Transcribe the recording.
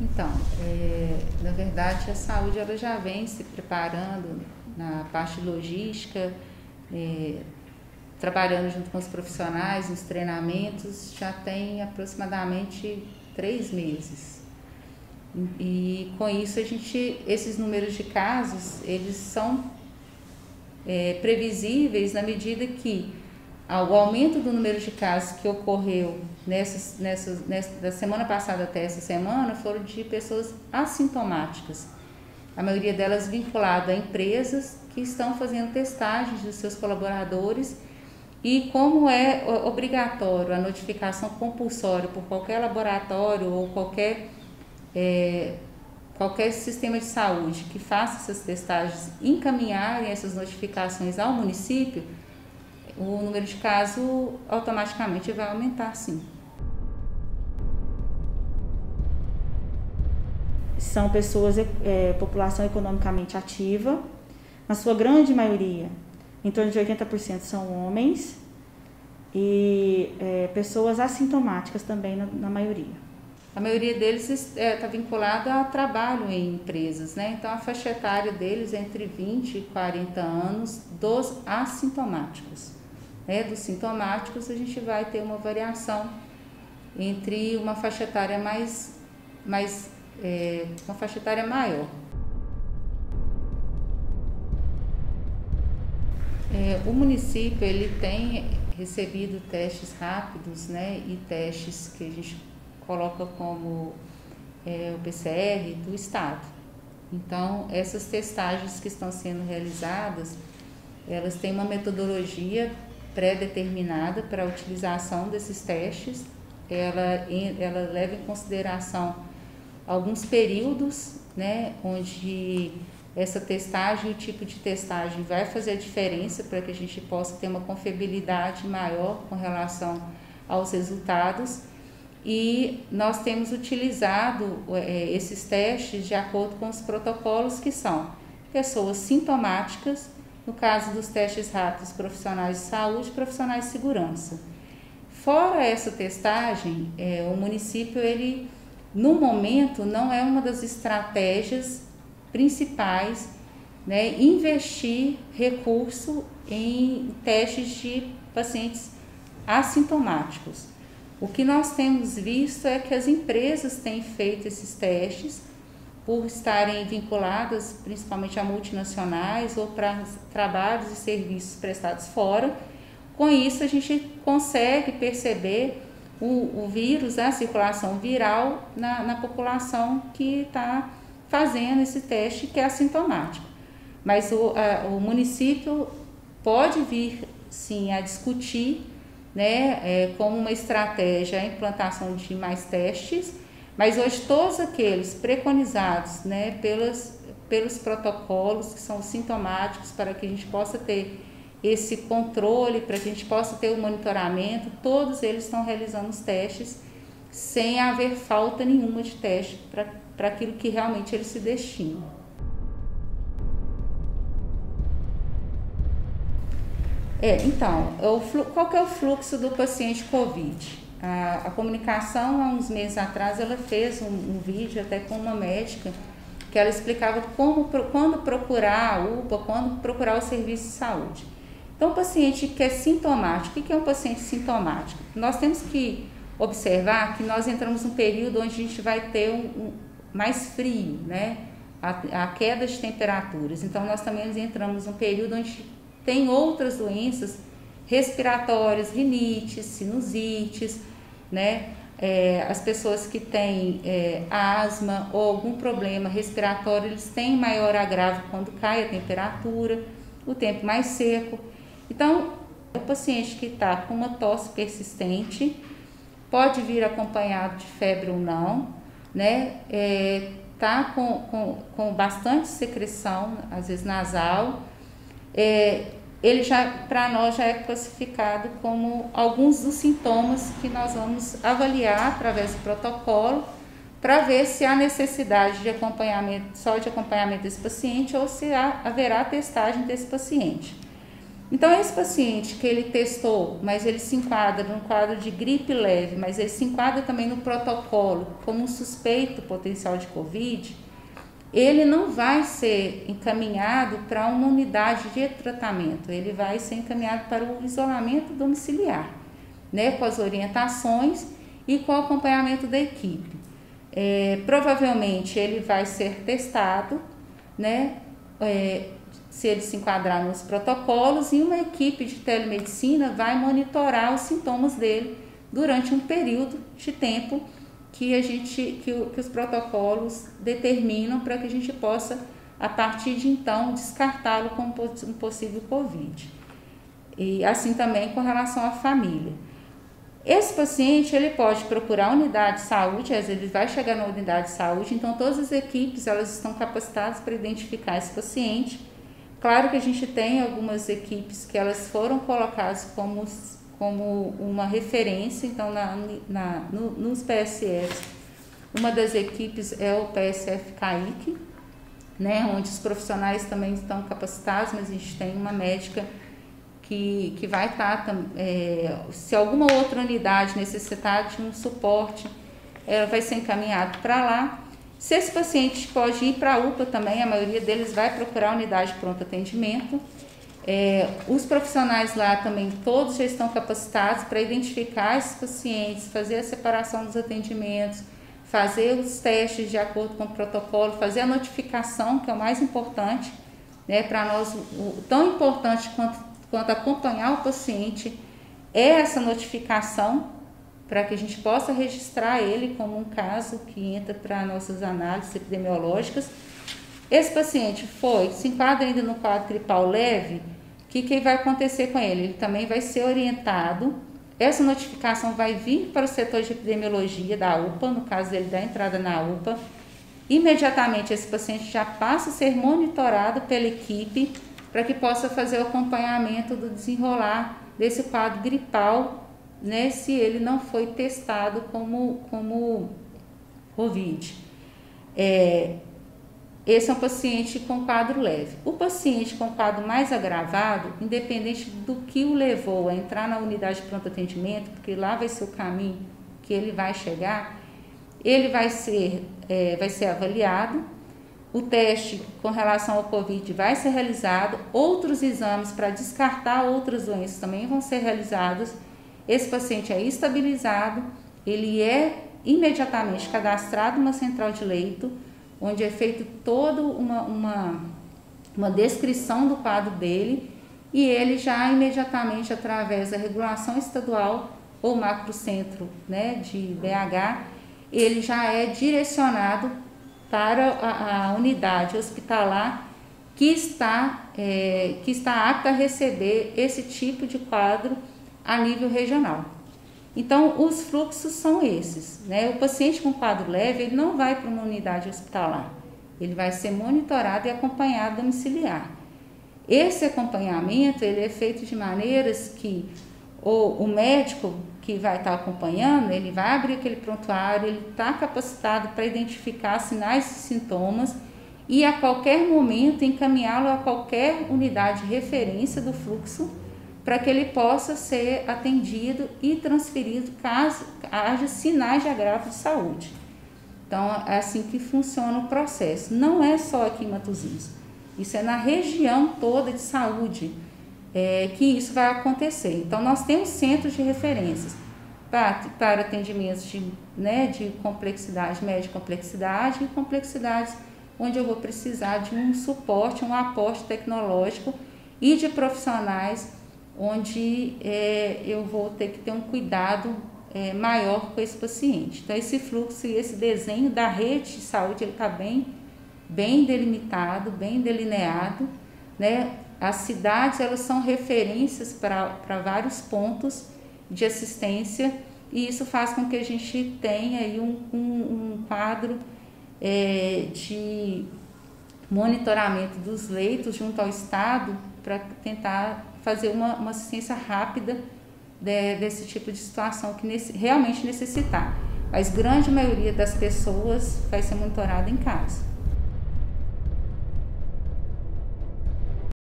Então, na verdade, a saúde ela já vem se preparando na parte logística, trabalhando junto com os profissionais nos treinamentos, já tem aproximadamente 3 meses. E com isso esses números de casos, eles são previsíveis na medida que o aumento do número de casos que ocorreu da semana passada até essa semana foram de pessoas assintomáticas. A maioria delas vinculada a empresas que estão fazendo testagens dos seus colaboradores, e como é obrigatório a notificação compulsória por qualquer laboratório ou qualquer sistema de saúde que faça essas testagens encaminharem essas notificações ao município, o número de casos automaticamente vai aumentar, sim. São pessoas, população economicamente ativa, na sua grande maioria, em torno de 80% são homens, e pessoas assintomáticas também na maioria. A maioria deles está vinculada a trabalho em empresas, né? Então a faixa etária deles é entre 20 e 40 anos dos assintomáticos. Dos sintomáticos a gente vai ter uma variação entre uma faixa etária uma faixa etária maior. O município ele tem recebido testes rápidos, né, e testes que a gente coloca como o PCR do estado. Então essas testagens que estão sendo realizadas, elas têm uma metodologia pré-determinada para a utilização desses testes. Ela leva em consideração alguns períodos, né, onde essa testagem, o tipo de testagem vai fazer a diferença para que a gente possa ter uma confiabilidade maior com relação aos resultados. E nós temos utilizado esses testes de acordo com os protocolos que são pessoas sintomáticas, no caso dos testes rápidos, profissionais de saúde e profissionais de segurança. Fora essa testagem, o município, ele, no momento, não é uma das estratégias principais, né, investir recurso em testes de pacientes assintomáticos. O que nós temos visto é que as empresas têm feito esses testes por estarem vinculadas principalmente a multinacionais ou para trabalhos e serviços prestados fora. Com isso, a gente consegue perceber o vírus, a circulação viral na população que está fazendo esse teste, que é assintomático. Mas o município pode vir, sim, a discutir, né, como uma estratégia a implantação de mais testes, mas hoje todos aqueles preconizados, né, pelos protocolos que são sintomáticos, para que a gente possa ter esse controle, para que a gente possa ter o monitoramento, todos eles estão realizando os testes sem haver falta nenhuma de teste para aquilo que realmente eles se destinam. Então, qual que é o fluxo do paciente COVID? A comunicação, há uns meses atrás, ela fez um vídeo até com uma médica, que ela explicava quando procurar a UPA, quando procurar o serviço de saúde. Então, o paciente que é sintomático, o que é um paciente sintomático? Nós temos que observar que nós entramos num período onde a gente vai ter mais frio, né? A queda de temperaturas. Então, nós também entramos num período onde tem outras doenças respiratórias, rinites, sinusites, né? As pessoas que têm asma ou algum problema respiratório, eles têm maior agravo quando cai a temperatura, o tempo mais seco. Então, o paciente que está com uma tosse persistente pode vir acompanhado de febre ou não, né? Tá com bastante secreção, às vezes nasal. Ele para nós já é classificado como alguns dos sintomas que nós vamos avaliar através do protocolo para ver se há necessidade de acompanhamento, só de acompanhamento desse paciente, ou se haverá testagem desse paciente. Então, esse paciente que ele testou, mas ele se enquadra num quadro de gripe leve, mas ele se enquadra também no protocolo como um suspeito potencial de Covid, ele não vai ser encaminhado para uma unidade de tratamento, ele vai ser encaminhado para o isolamento domiciliar, né, com as orientações e com o acompanhamento da equipe. Provavelmente ele vai ser testado, né, se ele se enquadrar nos protocolos, e uma equipe de telemedicina vai monitorar os sintomas dele durante um período de tempo que os protocolos determinam para que a gente possa, a partir de então, descartá-lo como um possível Covid. E assim também com relação à família. Esse paciente, ele pode procurar a unidade de saúde, às vezes ele vai chegar na unidade de saúde, então todas as equipes, elas estão capacitadas para identificar esse paciente. Claro que a gente tem algumas equipes que elas foram colocadas como uma referência, então nos PSFs, uma das equipes é o PSF CAIC, né, onde os profissionais também estão capacitados, mas a gente tem uma médica que vai estar, se alguma outra unidade necessitar de um suporte, ela vai ser encaminhado para lá. Se esse paciente pode ir para a UPA também, a maioria deles vai procurar a unidade de pronto atendimento. Os profissionais lá também, todos já estão capacitados para identificar esses pacientes, fazer a separação dos atendimentos, fazer os testes de acordo com o protocolo, fazer a notificação, que é o mais importante, né, para nós, tão importante quanto acompanhar o paciente, é essa notificação, para que a gente possa registrar ele como um caso que entra para nossas análises epidemiológicas. Esse paciente se enquadra ainda no quadro gripal leve, o que vai acontecer com ele? Ele também vai ser orientado, essa notificação vai vir para o setor de epidemiologia da UPA, no caso dele da entrada na UPA, imediatamente esse paciente já passa a ser monitorado pela equipe, para que possa fazer o acompanhamento do desenrolar desse quadro gripal, né, se ele não foi testado como Covid. Esse é um paciente com quadro leve. O paciente com quadro mais agravado, independente do que o levou a entrar na unidade de pronto atendimento, porque lá vai ser o caminho que ele vai chegar, ele vai ser avaliado, o teste com relação ao Covid vai ser realizado, outros exames para descartar outras doenças também vão ser realizados. Esse paciente é estabilizado, ele é imediatamente cadastrado numa central de leito, onde é feito toda uma descrição do quadro dele, e ele já imediatamente, através da regulação estadual ou macrocentro, né, de BH, ele já é direcionado para a unidade hospitalar que está apta a receber esse tipo de quadro a nível regional. Então, os fluxos são esses, né? O paciente com quadro leve, ele não vai para uma unidade hospitalar, ele vai ser monitorado e acompanhado domiciliar. Esse acompanhamento, ele é feito de maneiras que o médico que vai estar acompanhando, ele vai abrir aquele prontuário, ele está capacitado para identificar sinais e sintomas e a qualquer momento encaminhá-lo a qualquer unidade de referência do fluxo para que ele possa ser atendido e transferido caso haja sinais de agravo de saúde. Então, é assim que funciona o processo. Não é só aqui em Matosinhos, isso é na região toda de saúde que isso vai acontecer. Então, nós temos centros de referências para atendimentos de complexidade, média complexidade e complexidades onde eu vou precisar de um suporte, um aporte tecnológico e de profissionais onde eu vou ter que ter um cuidado maior com esse paciente. Então, esse fluxo e esse desenho da rede de saúde, ele está bem delimitado, bem delineado, né? As cidades, elas são referências para vários pontos de assistência e isso faz com que a gente tenha aí um quadro de monitoramento dos leitos junto ao Estado para tentar fazer uma assistência rápida desse tipo de situação que realmente necessitar. Mas grande maioria das pessoas vai ser monitorada em casa.